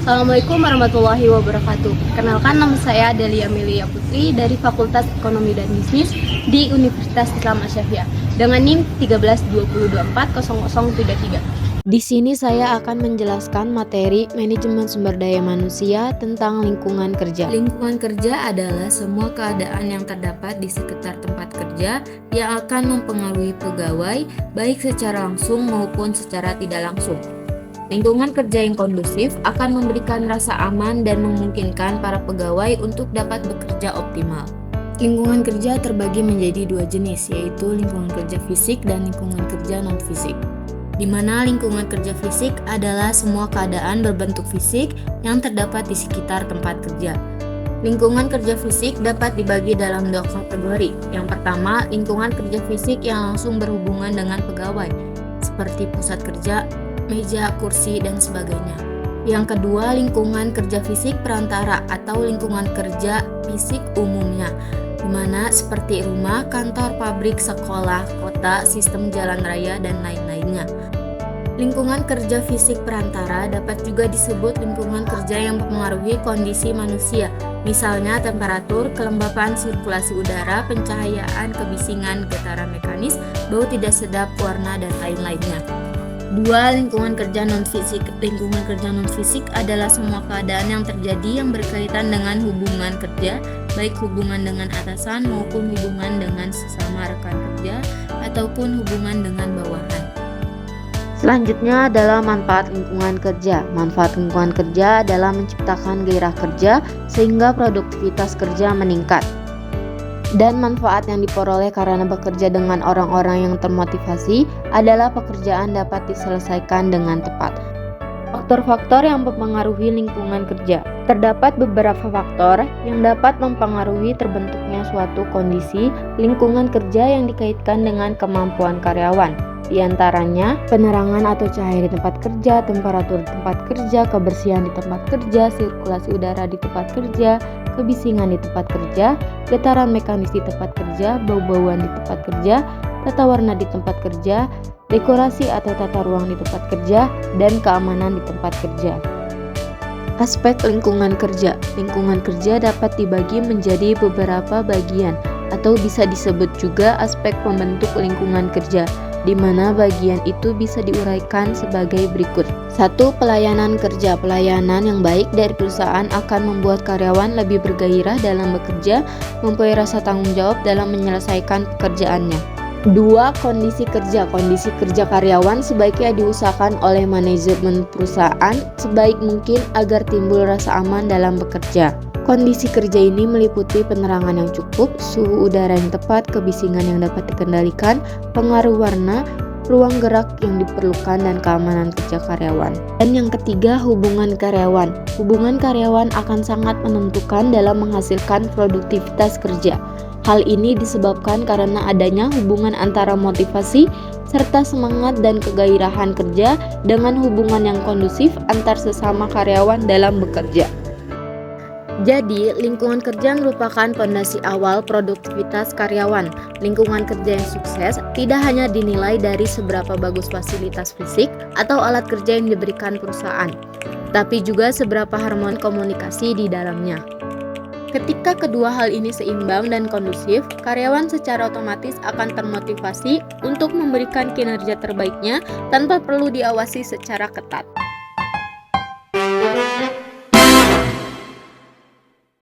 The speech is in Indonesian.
Assalamualaikum warahmatullahi wabarakatuh. Kenalkan, nama saya Delia Amelia Putri dari Fakultas Ekonomi dan Bisnis di Universitas Islam Asyafiah dengan NIM 132400033. Di sini saya akan menjelaskan materi manajemen sumber daya manusia tentang lingkungan kerja. Lingkungan kerja adalah semua keadaan yang terdapat di sekitar tempat kerja yang akan mempengaruhi pegawai baik secara langsung maupun secara tidak langsung. Lingkungan kerja yang kondusif akan memberikan rasa aman dan memungkinkan para pegawai untuk dapat bekerja optimal. Lingkungan kerja terbagi menjadi dua jenis, yaitu lingkungan kerja fisik dan lingkungan kerja non-fisik. Di mana lingkungan kerja fisik adalah semua keadaan berbentuk fisik yang terdapat di sekitar tempat kerja. Lingkungan kerja fisik dapat dibagi dalam dua kategori. Yang pertama, lingkungan kerja fisik yang langsung berhubungan dengan pegawai, seperti pusat kerja, meja, kursi, dan sebagainya. Yang kedua, lingkungan kerja fisik perantara atau lingkungan kerja fisik umumnya, di mana seperti rumah, kantor, pabrik, sekolah, kota, sistem jalan raya, dan lain-lainnya. Lingkungan kerja fisik perantara dapat juga disebut lingkungan kerja yang mempengaruhi kondisi manusia, misalnya temperatur, kelembapan sirkulasi udara, pencahayaan, kebisingan, getaran mekanis, bau tidak sedap, warna, dan lain-lainnya. Dua, lingkungan kerja non-fisik. Lingkungan kerja non-fisik adalah semua keadaan yang terjadi yang berkaitan dengan hubungan kerja, baik hubungan dengan atasan maupun hubungan dengan sesama rekan kerja, ataupun hubungan dengan bawahan. Selanjutnya adalah manfaat lingkungan kerja. Manfaat lingkungan kerja adalah menciptakan gairah kerja sehingga produktivitas kerja meningkat. Dan manfaat yang diperoleh karena bekerja dengan orang-orang yang termotivasi adalah pekerjaan dapat diselesaikan dengan tepat. Faktor-faktor yang mempengaruhi lingkungan kerja. Terdapat beberapa faktor yang dapat mempengaruhi terbentuknya suatu kondisi lingkungan kerja yang dikaitkan dengan kemampuan karyawan. Di antaranya, penerangan atau cahaya di tempat kerja, temperatur di tempat kerja, kebersihan di tempat kerja, sirkulasi udara di tempat kerja, kebisingan di tempat kerja, getaran mekanis di tempat kerja, bau-bauan di tempat kerja, tata warna di tempat kerja, dekorasi atau tata ruang di tempat kerja, dan keamanan di tempat kerja. Aspek lingkungan kerja. Lingkungan kerja dapat dibagi menjadi beberapa bagian atau bisa disebut juga aspek pembentuk lingkungan kerja, di mana bagian itu bisa diuraikan sebagai berikut. 1. Pelayanan kerja. Pelayanan yang baik dari perusahaan akan membuat karyawan lebih bergairah dalam bekerja, mempunyai rasa tanggung jawab dalam menyelesaikan pekerjaannya. 2. Kondisi kerja. Kondisi kerja karyawan sebaiknya diusahakan oleh manajemen perusahaan sebaik mungkin agar timbul rasa aman dalam bekerja. Kondisi kerja ini meliputi penerangan yang cukup, suhu udara yang tepat, kebisingan yang dapat dikendalikan, pengaruh warna, ruang gerak yang diperlukan, dan keamanan kerja karyawan. Dan yang ketiga, hubungan karyawan. Hubungan karyawan akan sangat menentukan dalam menghasilkan produktivitas kerja. Hal ini disebabkan karena adanya hubungan antara motivasi serta semangat dan kegairahan kerja dengan hubungan yang kondusif antar sesama karyawan dalam bekerja. Jadi, lingkungan kerja merupakan fondasi awal produktivitas karyawan. Lingkungan kerja yang sukses tidak hanya dinilai dari seberapa bagus fasilitas fisik atau alat kerja yang diberikan perusahaan, tapi juga seberapa harmoni komunikasi di dalamnya. Ketika kedua hal ini seimbang dan kondusif, karyawan secara otomatis akan termotivasi untuk memberikan kinerja terbaiknya tanpa perlu diawasi secara ketat.